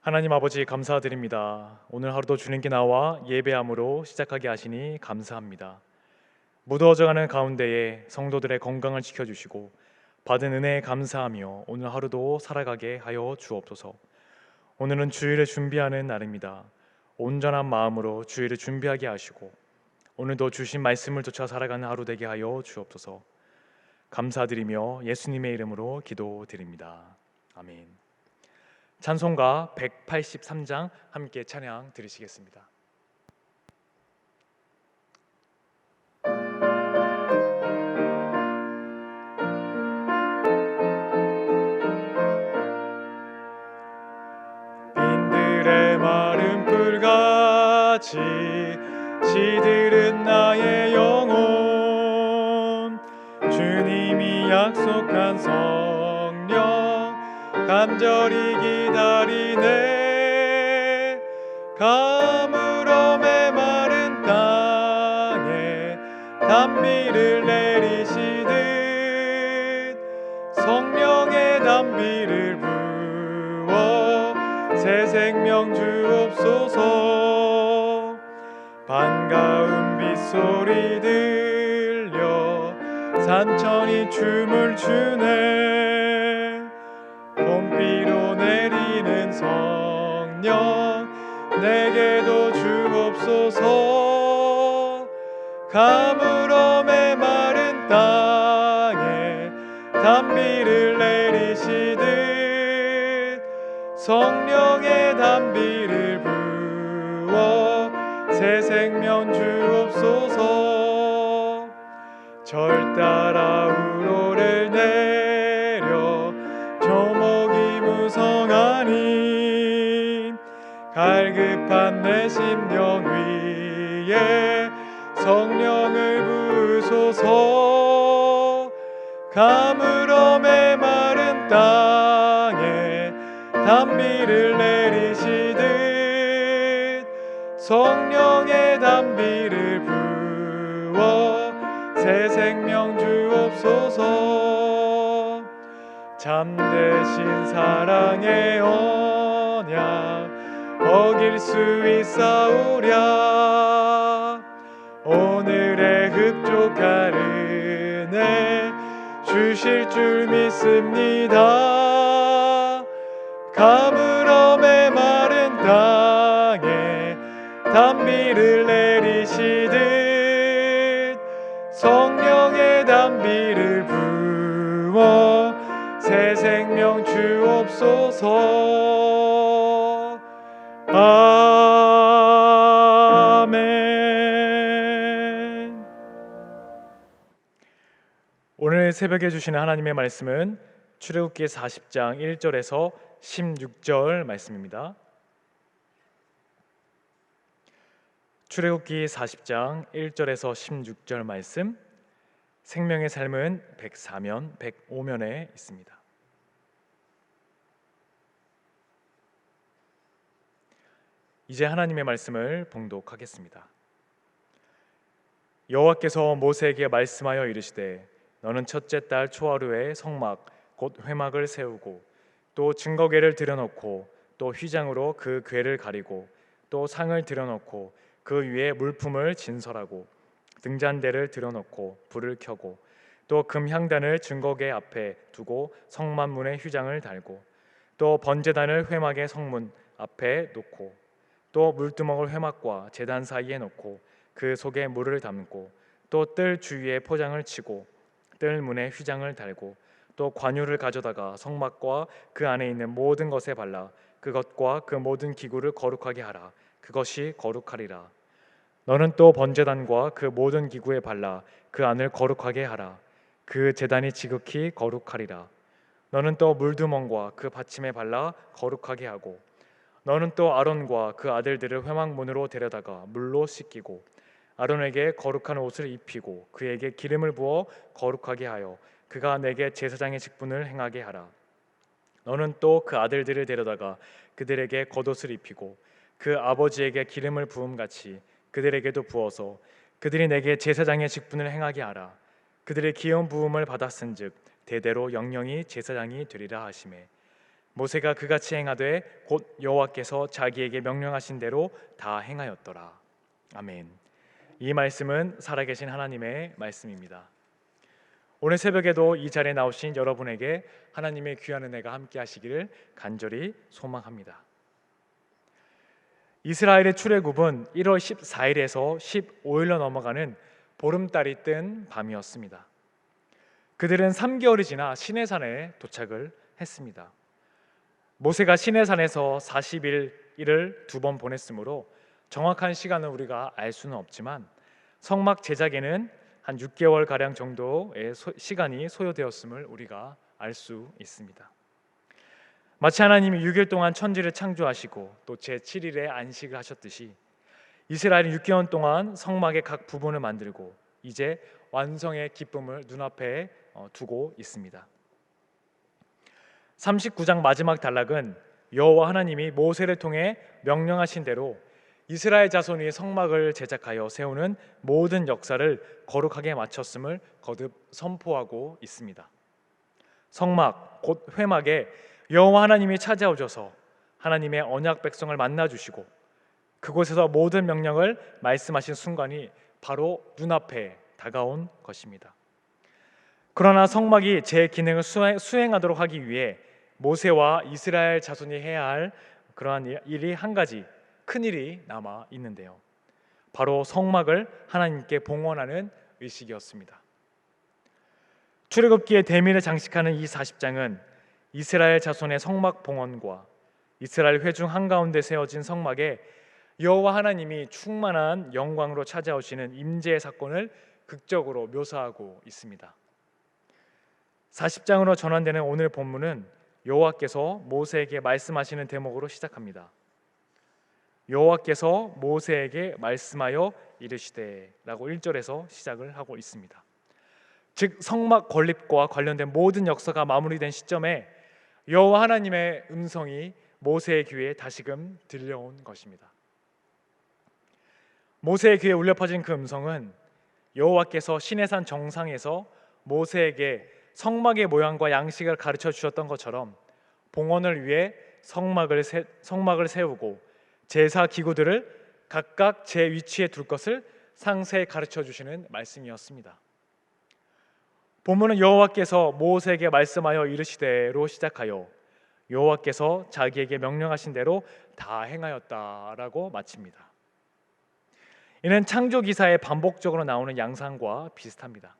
하나님 아버지 감사드립니다. 오늘 하루도 주님께 나와 예배함으로 시작하게 하시니 감사합니다. 무더워져가는 가운데에 성도들의 건강을 지켜주시고 받은 은혜에 감사하며 오늘 하루도 살아가게 하여 주옵소서. 오늘은 주일을 준비하는 날입니다. 온전한 마음으로 주일을 준비하게 하시고 오늘도 주신 말씀을 쫓아 살아가는 하루 되게 하여 주옵소서. 감사드리며 예수님의 이름으로 기도드립니다. 아멘. 찬송가 183장 함께 찬양 들으시겠습니다. 빈들의 마른 풀같이 시들은 나의 영혼, 주님이 약속한 성령 간절히 기다리네. 가물어 메마른 땅에 단비를 내리시듯 성령의 단비를 부어 새 생명 주옵소서. 반가운 빗소리 들려 산천이 춤을 추네. 봄비로 내리는 성령 내게도 주옵소서. 가물어 메마른 땅에 단비를 내리시듯 성령의 단비를 부어 새 생명 주옵소서. 절 따라 우로를 내려 조목이 무성하니 갈급한 내 심령 위에 성령을 부으소서. 가물어 메마른 땅에 단비를 내리시듯 성령의 단비를 부어 새 생명 주옵소서. 참되신 사랑의 언약 어길 수 있사오랴. 오늘의 흡족할 은혜 주실 줄 믿습니다. 가물어 메마른 땅에 단비를 내리시듯 성령의 단비를 부어 새 생명 주옵소서. 아멘. 오늘 새벽에 주시는 하나님의 말씀은 출애굽기 40장 1절에서 16절 말씀입니다. 출애굽기 40장 1절에서 16절 말씀, 생명의 삶은 104면 105면에 있습니다. 이제 하나님의 말씀을 봉독하겠습니다. 여호와께서 모세에게 말씀하여 이르시되 너는 첫째 달 초하루에 성막 곧 회막을 세우고 또 증거궤를 들여놓고 또 휘장으로 그 궤를 가리고 또 상을 들여놓고 그 위에 물품을 진설하고 등잔대를 들여놓고 불을 켜고 또 금향단을 증거궤 앞에 두고 성만문에 휘장을 달고 또 번제단을 회막의 성문 앞에 놓고 또 물두멍을 회막과 제단 사이에 놓고 그 속에 물을 담고 또 뜰 주위에 포장을 치고 뜰 문에 휘장을 달고 또 관유를 가져다가 성막과 그 안에 있는 모든 것에 발라 그것과 그 모든 기구를 거룩하게 하라. 그것이 거룩하리라. 너는 또 번제단과 그 모든 기구에 발라 그 안을 거룩하게 하라. 그 제단이 지극히 거룩하리라. 너는 또 물두멍과 그 받침에 발라 거룩하게 하고 너는 또 아론과 그 아들들을 회막문으로 데려다가 물로 씻기고 아론에게 거룩한 옷을 입히고 그에게 기름을 부어 거룩하게 하여 그가 내게 제사장의 직분을 행하게 하라. 너는 또 그 아들들을 데려다가 그들에게 겉옷을 입히고 그 아버지에게 기름을 부음같이 그들에게도 부어서 그들이 내게 제사장의 직분을 행하게 하라. 그들의 기름 부음을 받았은즉 대대로 영영이 제사장이 되리라 하시매 모세가 그같이 행하되 곧 여호와께서 자기에게 명령하신 대로 다 행하였더라. 아멘. 이 말씀은 살아계신 하나님의 말씀입니다. 오늘 새벽에도 이 자리에 나오신 여러분에게 하나님의 귀한 은혜가 함께 하시기를 간절히 소망합니다. 이스라엘의 출애굽은 1월 14일에서 15일로 넘어가는 보름달이 뜬 밤이었습니다. 그들은 3개월이 지나 시내산에 도착을 했습니다. 모세가 시내산에서 40일을 2번 보냈으므로 정확한 시간은 우리가 알 수는 없지만 성막 제작에는 한 6개월 가량 정도의 시간이 소요되었음을 우리가 알 수 있습니다. 마치 하나님이 6일 동안 천지를 창조하시고 또 제7일에 안식을 하셨듯이 이스라엘은 6개월 동안 성막의 각 부분을 만들고 이제 완성의 기쁨을 눈앞에 두고 있습니다. 39장 마지막 단락은 여호와 하나님이 모세를 통해 명령하신 대로 이스라엘 자손이 성막을 제작하여 세우는 모든 역사를 거룩하게 마쳤음을 거듭 선포하고 있습니다. 성막 곧 회막에 여호와 하나님이 찾아오셔서 하나님의 언약 백성을 만나주시고 그곳에서 모든 명령을 말씀하신 순간이 바로 눈앞에 다가온 것입니다. 그러나 성막이 제 기능을 수행하도록 하기 위해 모세와 이스라엘 자손이 해야 할 그러한 일이 한 가지 큰 일이 남아 있는데요. 바로 성막을 하나님께 봉헌하는 의식이었습니다. 출애굽기의 대민을 장식하는 이 40장은 이스라엘 자손의 성막 봉헌과 이스라엘 회중 한가운데 세워진 성막에 여호와 하나님이 충만한 영광으로 찾아오시는 임재의 사건을 극적으로 묘사하고 있습니다. 40장으로 전환되는 오늘 본문은 여호와께서 모세에게 말씀하시는 대목으로 시작합니다. 여호와께서 모세에게 말씀하여 이르시되 라고 1절에서 시작을 하고 있습니다. 즉 성막 건립과 관련된 모든 역사가 마무리된 시점에 여호와 하나님의 음성이 모세의 귀에 다시금 들려온 것입니다. 모세의 귀에 울려 퍼진 그 음성은 여호와께서 시내산 정상에서 모세에게 성막의 모양과 양식을 가르쳐 주셨던 것처럼 봉헌을 위해 성막을 세우고 제사 기구들을 각각 제 위치에 둘 것을 상세히 가르쳐 주시는 말씀이었습니다. 본문은 여호와께서 모세에게 말씀하여 이르시되로 시작하여 여호와께서 자기에게 명령하신 대로 다 행하였다라고 마칩니다. 이는 창조 기사에 반복적으로 나오는 양상과 비슷합니다.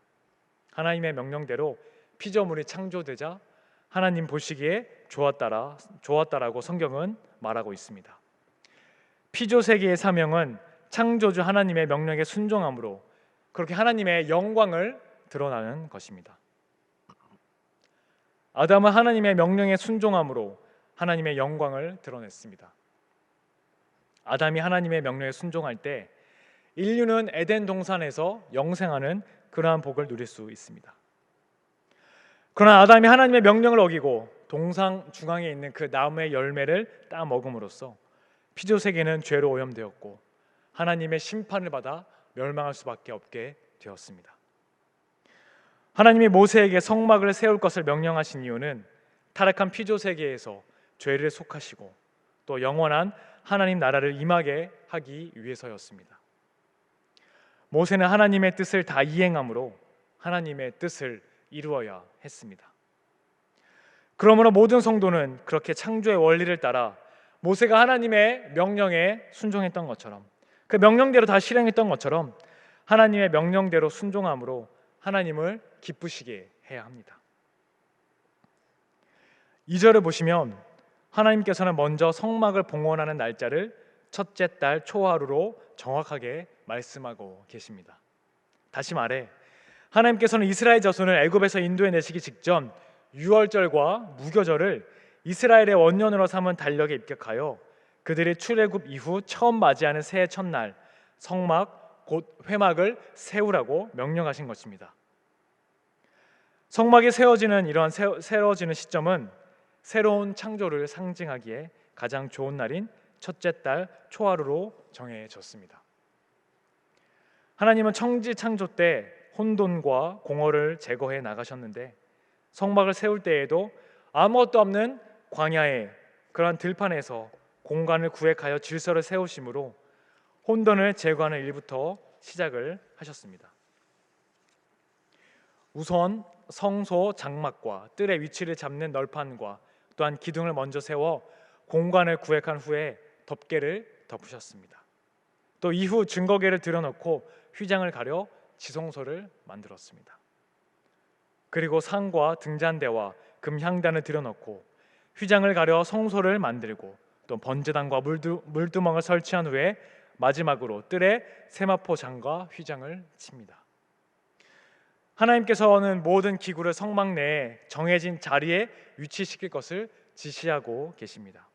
하나님의 명령대로 피조물이 창조되자 하나님 보시기에 좋았다라고 성경은 말하고 있습니다. 피조 세계의 사명은 창조주 하나님의 명령에 순종함으로 그렇게 하나님의 영광을 드러나는 것입니다. 아담은 하나님의 명령에 순종함으로 하나님의 영광을 드러냈습니다. 아담이 하나님의 명령에 순종할 때 인류는 에덴 동산에서 영생하는 그러한 복을 누릴 수 있습니다. 그러나 아담이 하나님의 명령을 어기고 동상 중앙에 있는 그 나무의 열매를 따 먹음으로써 피조 세계는 죄로 오염되었고 하나님의 심판을 받아 멸망할 수밖에 없게 되었습니다. 하나님이 모세에게 성막을 세울 것을 명령하신 이유는 타락한 피조 세계에서 죄를 속하시고 또 영원한 하나님 나라를 임하게 하기 위해서였습니다. 모세는 하나님의 뜻을 다 이행함으로 하나님의 뜻을 이루어야 했습니다. 그러므로 모든 성도는 그렇게 창조의 원리를 따라 모세가 하나님의 명령에 순종했던 것처럼 그 명령대로 다 실행했던 것처럼 하나님의 명령대로 순종함으로 하나님을 기쁘시게 해야 합니다. 2절을 보시면 하나님께서는 먼저 성막을 봉헌하는 날짜를 첫째 달 초하루로 정확하게 말씀하고 계십니다. 다시 말해 하나님께서는 이스라엘 자손을 애굽에서 인도해 내시기 직전 유월절과 무교절을 이스라엘의 원년으로 삼은 달력에 입격하여 그들이 출애굽 이후 처음 맞이하는 새해 첫날 성막 곧 회막을 세우라고 명령하신 것입니다. 성막이 세워지는 이러한 세워지는 시점은 새로운 창조를 상징하기에 가장 좋은 날인 첫째 달 초하루로 정해졌습니다. 하나님은 천지 창조 때 혼돈과 공허를 제거해 나가셨는데 성막을 세울 때에도 아무것도 없는 광야에 그러한 들판에서 공간을 구획하여 질서를 세우심으로 혼돈을 제거하는 일부터 시작을 하셨습니다. 우선 성소 장막과 뜰의 위치를 잡는 널판과 또한 기둥을 먼저 세워 공간을 구획한 후에 덮개를 덮으셨습니다. 또 이후 증거궤를 들여놓고 휘장을 가려 지성소를 만들었습니다. 그리고 상과 등잔대와 금향단을 들여놓고 휘장을 가려 성소를 만들고 또 번제단과 물두멍을 설치한 후에 마지막으로 뜰에 세마포장과 휘장을 칩니다. 하나님께서는 모든 기구를 성막 내에 정해진 자리에 위치시킬 것을 지시하고 계십니다.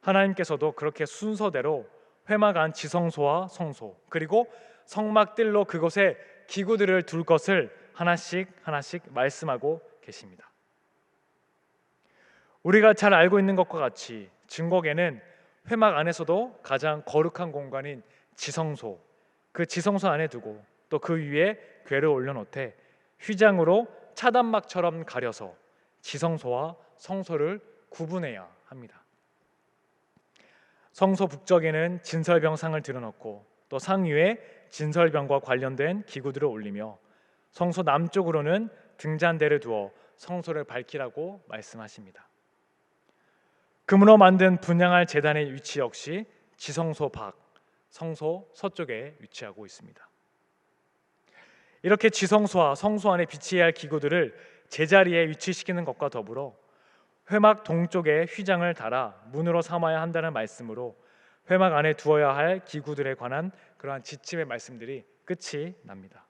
하나님께서도 그렇게 순서대로 회막 안 지성소와 성소 그리고 성막 뜰로 그곳에 기구들을 둘 것을 하나씩 말씀하고 계십니다. 우리가 잘 알고 있는 것과 같이 증거궤는 회막 안에서도 가장 거룩한 공간인 지성소, 그 지성소 안에 두고 또 그 위에 궤를 올려놓되 휘장으로 차단막처럼 가려서 지성소와 성소를 구분해야 합니다. 성소 북쪽에는 진설병상을 들여놓고 또 상 위에 진설병과 관련된 기구들을 올리며 성소 남쪽으로는 등잔대를 두어 성소를 밝히라고 말씀하십니다. 금으로 만든 분향할 제단의 위치 역시 지성소 밖, 성소 서쪽에 위치하고 있습니다. 이렇게 지성소와 성소 안에 비치해야 할 기구들을 제자리에 위치시키는 것과 더불어 회막 동쪽에 휘장을 달아 문으로 삼아야 한다는 말씀으로 회막 안에 두어야 할 기구들에 관한 그러한 지침의 말씀들이 끝이 납니다.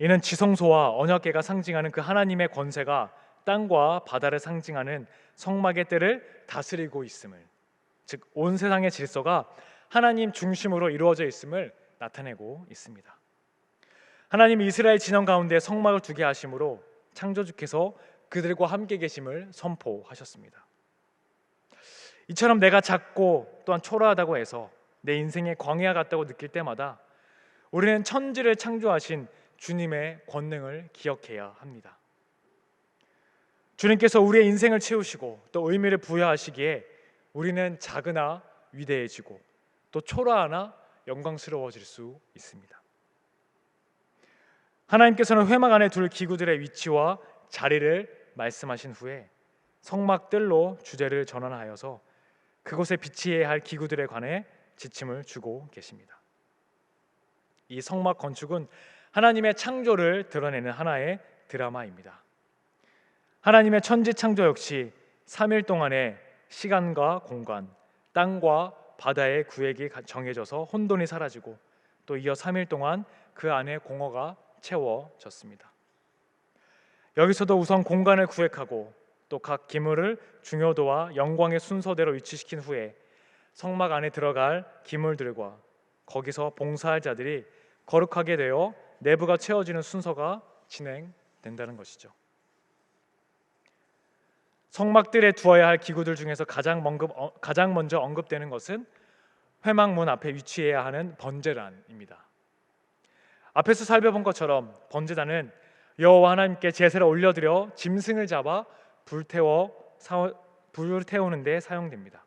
이는 지성소와 언약궤가 상징하는 그 하나님의 권세가 땅과 바다를 상징하는 성막의 때를 다스리고 있음을, 즉 온 세상의 질서가 하나님 중심으로 이루어져 있음을 나타내고 있습니다. 하나님 이스라엘 진영 가운데 성막을 두게 하심으로 창조주께서 그들과 함께 계심을 선포하셨습니다. 이처럼 내가 작고 또한 초라하다고 해서 내 인생의 광야 같다고 느낄 때마다 우리는 천지를 창조하신 주님의 권능을 기억해야 합니다. 주님께서 우리의 인생을 채우시고 또 의미를 부여하시기에 우리는 작으나 위대해지고 또 초라하나 영광스러워질 수 있습니다. 하나님께서는 회막 안에 둘 기구들의 위치와 자리를 말씀하신 후에 성막 뜰로 주제를 전환하여서 그곳에 비치해야 할 기구들에 관해 지침을 주고 계십니다. 이 성막 건축은 하나님의 창조를 드러내는 하나의 드라마입니다. 하나님의 천지 창조 역시 3일 동안의 시간과 공간, 땅과 바다의 구획이 정해져서 혼돈이 사라지고 또 이어 3일 동안 그 안에 공허가 채워졌습니다. 여기서도 우선 공간을 구획하고 또 각 기물을 중요도와 영광의 순서대로 위치시킨 후에 성막 안에 들어갈 기물들과 거기서 봉사할 자들이 거룩하게 되어 내부가 채워지는 순서가 진행된다는 것이죠. 성막들에 두어야 할 기구들 중에서 가장 먼저 언급되는 것은 회막문 앞에 위치해야 하는 번제단입니다. 앞에서 살펴본 것처럼 번제단은 여호와 하나님께 제사를 올려드려 짐승을 잡아 불태우는 데 사용됩니다.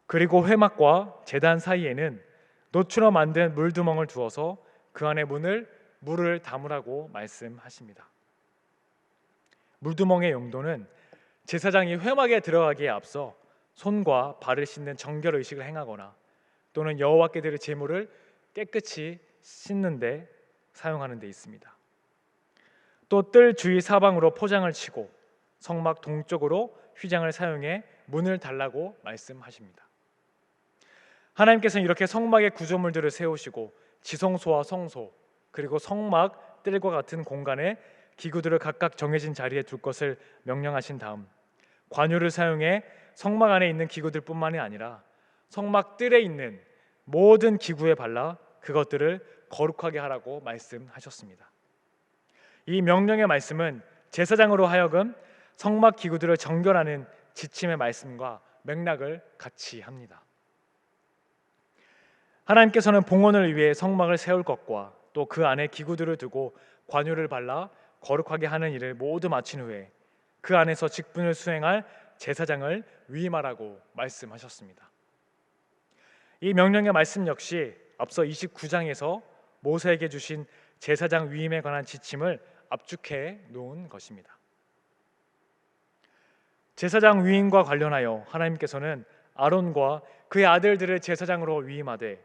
그리고 회막과 제단 사이에는 노추로 만든 물두멍을 두어서 그 안에 물을 담으라고 말씀하십니다. 물두멍의 용도는 제사장이 회막에 들어가기에 앞서 손과 발을 씻는 정결 의식을 행하거나 또는 여호와께 드릴 제물을 깨끗이 씻는 데 사용하는 데 있습니다. 또 뜰 주위 사방으로 포장을 치고 성막 동쪽으로 휘장을 사용해 문을 달라고 말씀하십니다. 하나님께서는 이렇게 성막의 구조물들을 세우시고 지성소와 성소 그리고 성막 뜰과 같은 공간에 기구들을 각각 정해진 자리에 둘 것을 명령하신 다음 관유를 사용해 성막 안에 있는 기구들뿐만이 아니라 성막 뜰에 있는 모든 기구에 발라 그것들을 거룩하게 하라고 말씀하셨습니다. 이 명령의 말씀은 제사장으로 하여금 성막 기구들을 정결하는 지침의 말씀과 맥락을 같이 합니다. 하나님께서는 봉헌을 위해 성막을 세울 것과 또 그 안에 기구들을 두고 관유를 발라 거룩하게 하는 일을 모두 마친 후에 그 안에서 직분을 수행할 제사장을 위임하라고 말씀하셨습니다. 이 명령의 말씀 역시 앞서 29장에서 모세에게 주신 제사장 위임에 관한 지침을 압축해 놓은 것입니다. 제사장 위임과 관련하여 하나님께서는 아론과 그의 아들들을 제사장으로 위임하되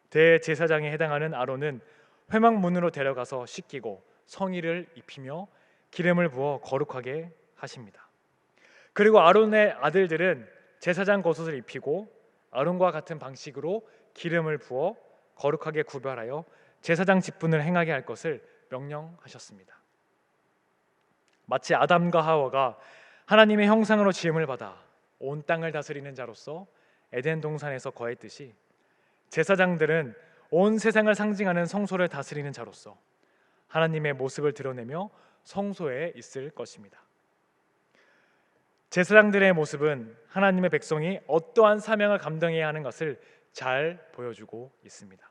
대제사장에 해당하는 아론은 회막문으로 데려가서 씻기고 성의를 입히며 기름을 부어 거룩하게 하십니다. 그리고 아론의 아들들은 제사장 겉옷을 입히고 아론과 같은 방식으로 기름을 부어 거룩하게 구별하여 제사장 직분을 행하게 할 것을 명령하셨습니다. 마치 아담과 하와가 하나님의 형상으로 지음을 받아 온 땅을 다스리는 자로서 에덴 동산에서 거했듯이 제사장들은 온 세상을 상징하는 성소를 다스리는 자로서 하나님의 모습을 드러내며 성소에 있을 것입니다. 제사장들의 모습은 하나님의 백성이 어떠한 사명을 감당해야 하는 것을 잘 보여주고 있습니다.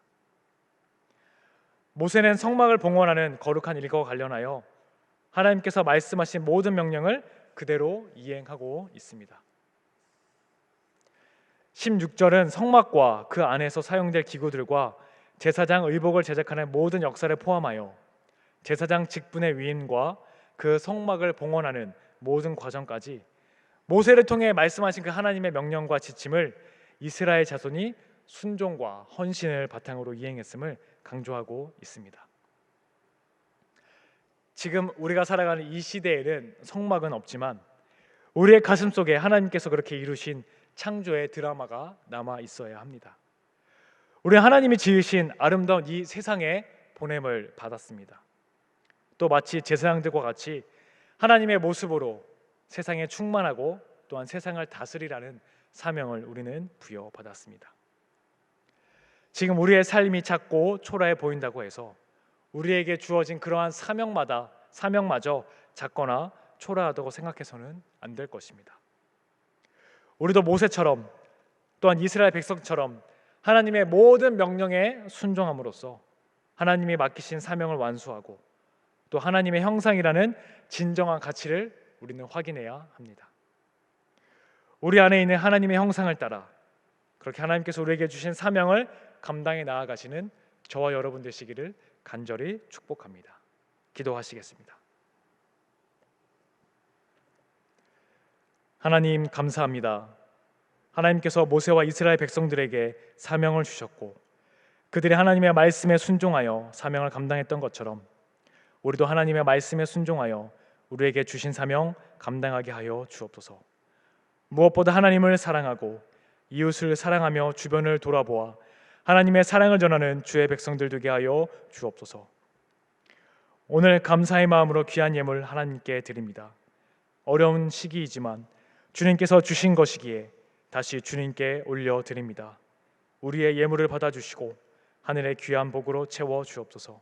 모세는 성막을 봉헌하는 거룩한 일과 관련하여 하나님께서 말씀하신 모든 명령을 그대로 이행하고 있습니다. 16절은 성막과 그 안에서 사용될 기구들과 제사장 의복을 제작하는 모든 역사를 포함하여 제사장 직분의 위임과 그 성막을 봉헌하는 모든 과정까지 모세를 통해 말씀하신 그 하나님의 명령과 지침을 이스라엘 자손이 순종과 헌신을 바탕으로 이행했음을 강조하고 있습니다. 지금 우리가 살아가는 이 시대에는 성막은 없지만 우리의 가슴 속에 하나님께서 그렇게 이루신 창조의 드라마가 남아 있어야 합니다. 우리 하나님이 지으신 아름다운 이 세상에 보냄을 받았습니다. 또 마치 제사장들과 같이 하나님의 모습으로 세상에 충만하고 또한 세상을 다스리라는 사명을 우리는 부여받았습니다. 지금 우리의 삶이 작고 초라해 보인다고 해서 우리에게 주어진 그러한 사명마저 작거나 초라하다고 생각해서는 안 될 것입니다. 우리도 모세처럼 또한 이스라엘 백성처럼 하나님의 모든 명령에 순종함으로써 하나님이 맡기신 사명을 완수하고 또 하나님의 형상이라는 진정한 가치를 우리는 확인해야 합니다. 우리 안에 있는 하나님의 형상을 따라 그렇게 하나님께서 우리에게 주신 사명을 감당해 나아가시는 저와 여러분 되시기를 간절히 축복합니다. 기도하시겠습니다. 하나님 감사합니다. 하나님께서 모세와 이스라엘 백성들에게 사명을 주셨고 그들이 하나님의 말씀에 순종하여 사명을 감당했던 것처럼 우리도 하나님의 말씀에 순종하여 우리에게 주신 사명 감당하게 하여 주옵소서. 무엇보다 하나님을 사랑하고 이웃을 사랑하며 주변을 돌아보아 하나님의 사랑을 전하는 주의 백성들 되게 하여 주옵소서. 오늘 감사의 마음으로 귀한 예물 하나님께 드립니다. 어려운 시기이지만 주님께서 주신 것이기에 다시 주님께 올려드립니다. 우리의 예물을 받아주시고 하늘의 귀한 복으로 채워 주옵소서.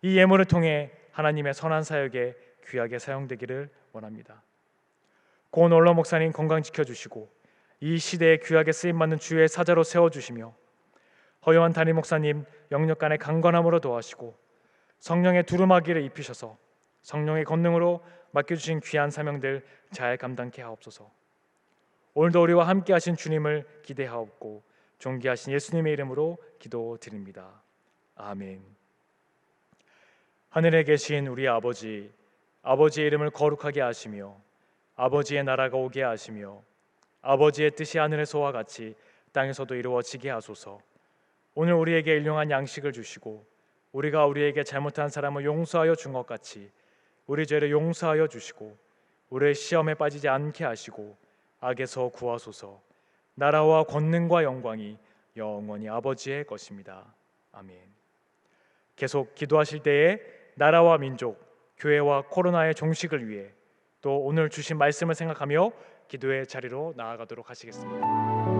이 예물을 통해 하나님의 선한 사역에 귀하게 사용되기를 원합니다. 고은 올러 목사님 건강 지켜주시고 이 시대에 귀하게 쓰임받는 주의 사자로 세워주시며 허요한 담임 목사님 영역간의 강건함으로 도와시고 성령의 두루마기를 입히셔서 성령의 권능으로 맡겨주신 귀한 사명들 잘 감당케 하옵소서. 오늘도 우리와 함께 하신 주님을 기대하옵고 존귀하신 예수님의 이름으로 기도드립니다. 아멘. 하늘에 계신 우리 아버지, 아버지의 이름을 거룩하게 하시며 아버지의 나라가 오게 하시며 아버지의 뜻이 하늘에서와 같이 땅에서도 이루어지게 하소서. 오늘 우리에게 일용할 양식을 주시고 우리가 우리에게 잘못한 사람을 용서하여 준 것 같이 우리 죄를 용서하여 주시고 우리의 시험에 빠지지 않게 하시고 악에서 구하소서. 나라와 권능과 영광이 영원히 아버지의 것입니다. 아멘. 계속 기도하실 때에 나라와 민족, 교회와 코로나의 종식을 위해 또 오늘 주신 말씀을 생각하며 기도의 자리로 나아가도록 하시겠습니다.